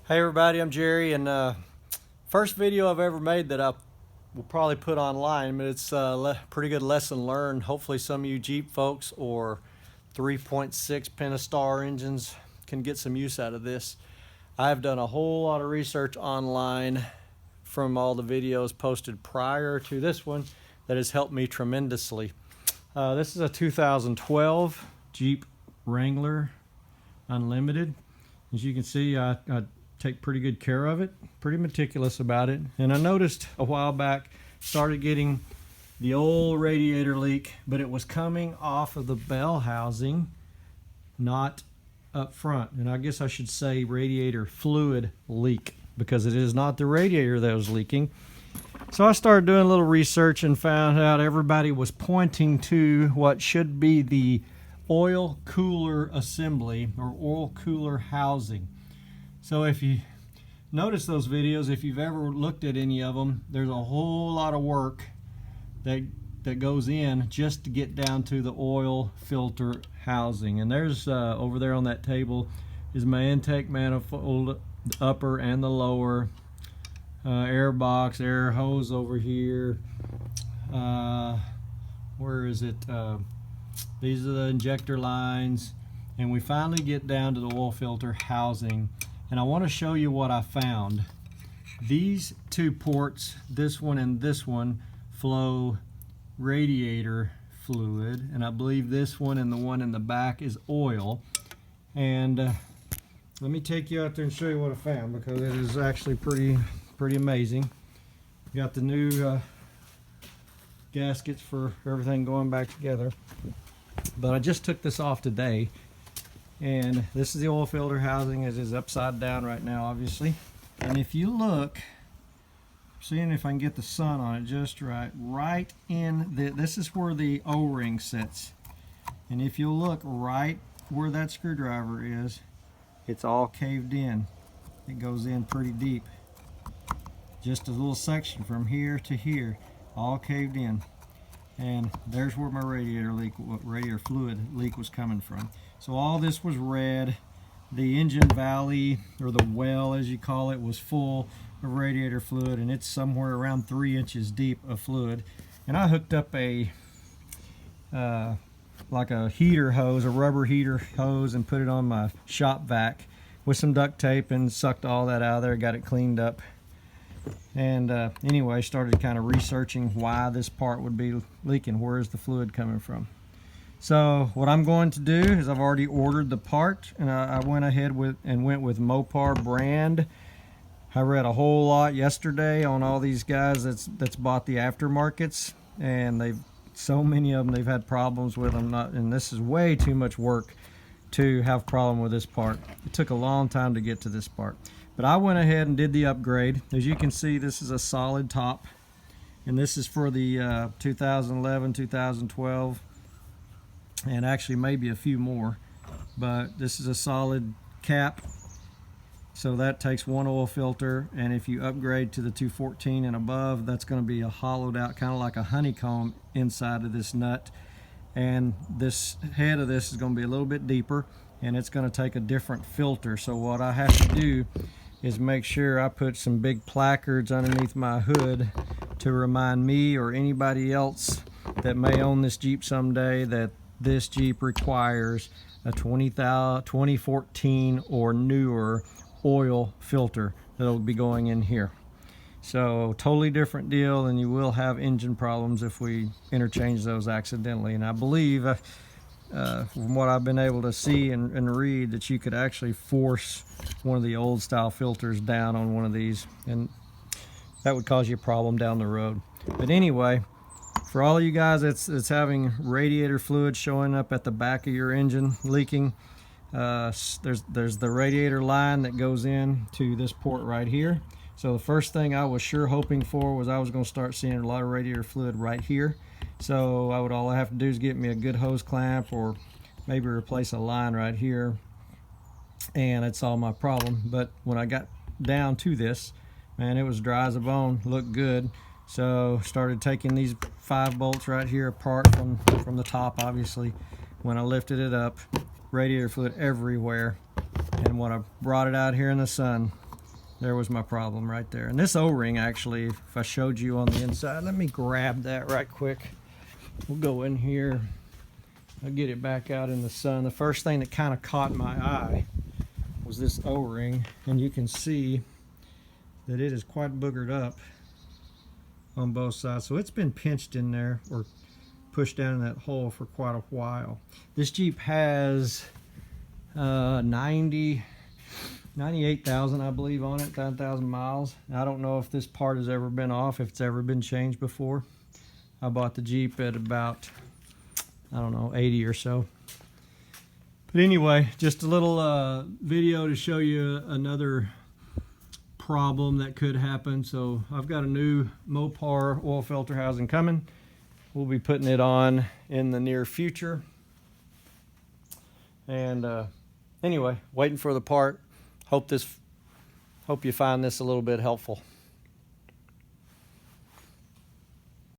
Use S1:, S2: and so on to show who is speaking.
S1: Hey everybody, I'm Jerry, and first video I've ever made that I will probably put online, but it's a pretty good lesson learned. Hopefully some of you Jeep folks or 3.6 Pentastar engines can get some use out of this. I've done a whole lot of research online from all the videos posted prior to this one that has helped me tremendously. This is a 2012 Jeep Wrangler Unlimited. As you can see, I take pretty good care of it, pretty meticulous about it. And I noticed a while back, started getting the old radiator leak, but it was coming off of the bell housing, not up front. And I guess I should say radiator fluid leak, because it is not the radiator that was leaking. So I started doing a little research and found out everybody was pointing to what should be the oil cooler assembly or oil cooler housing. So if you notice those videos, if you've ever looked at any of them, there's a whole lot of work that goes in just to get down to the oil filter housing. And there's over there on that table is my intake manifold, the upper and the lower, air box, air hose over here. Where is it? These are the injector lines, and we finally get down to the oil filter housing. And I want to show you what I found. These two ports, this one and this one, flow radiator fluid, and I believe this one and the one in the back is oil. And let me take you out there and show you what I found, because it is actually pretty amazing. Got the new gaskets for everything going back together, but I just took this off today. And this is the oil filter housing. It is upside down right now, obviously. And if you look, seeing if I can get the sun on it just right in this is where the O-ring sits. And if you look right where that screwdriver is, it's all caved in. It goes in pretty deep. Just a little section from here to here, all caved in. And there's where my radiator fluid leak was coming from. So all this was red. The engine valley, or the well as you call it, was full of radiator fluid, and it's somewhere around 3 inches deep of fluid. And I hooked up a like a heater hose, a rubber heater hose, and put it on my shop vac with some duct tape and sucked all that out of there, got it cleaned up. And anyway, started kind of researching why this part would be leaking. Where is the fluid coming from? So what I'm going to do is I've already ordered the part, and I went ahead went with Mopar brand. I read a whole lot yesterday on all these guys that's bought the aftermarkets, and so many of them, they've had problems with them. And this is way too much work to have a problem with this part. It took a long time to get to this part. But I went ahead and did the upgrade. As you can see, this is a solid top, and this is for the 2011, 2012, and actually maybe a few more. But this is a solid cap, so that takes one oil filter. And if you upgrade to the 214 and above, that's going to be a hollowed out, kind of like a honeycomb inside of this nut. And this head of this is going to be a little bit deeper, and it's going to take a different filter. So what I have to do is make sure I put some big placards underneath my hood to remind me or anybody else that may own this Jeep someday that this Jeep requires a 2014 or newer oil filter that'll be going in here. So totally different deal, and you will have engine problems if we interchange those accidentally. And I believe from what I've been able to see and read, that you could actually force one of the old style filters down on one of these, and that would cause you a problem down the road. But anyway, for all of you guys that's having radiator fluid showing up at the back of your engine leaking, there's the radiator line that goes in to this port right here. So the first thing I was sure hoping for was I was going to start seeing a lot of radiator fluid right here. So all I have to do is get me a good hose clamp, or maybe replace a line right here, and that's all my problem. But when I got down to this, man, it was dry as a bone, looked good. So started taking these 5 bolts right here apart from the top. Obviously, when I lifted it up, radiator fluid everywhere. And when I brought it out here in the sun, There was my problem right there. And this O-ring, actually, if I showed you on the inside, let me grab that right quick. We'll go in here. I'll get it back out in the sun. The first thing that kind of caught my eye was this O-ring, and you can see that it is quite boogered up on both sides. So it's been pinched in there or pushed down in that hole for quite a while. This Jeep has 98,000, I believe, on it, 9,000 miles. I don't know if this part has ever been off, if it's ever been changed before. I bought the Jeep at about, I don't know, 80 or so. But anyway, just a little video to show you another problem that could happen. So I've got a new Mopar oil filter housing coming. We'll be putting it on in the near future. And anyway, waiting for the part. Hope you find this a little bit helpful.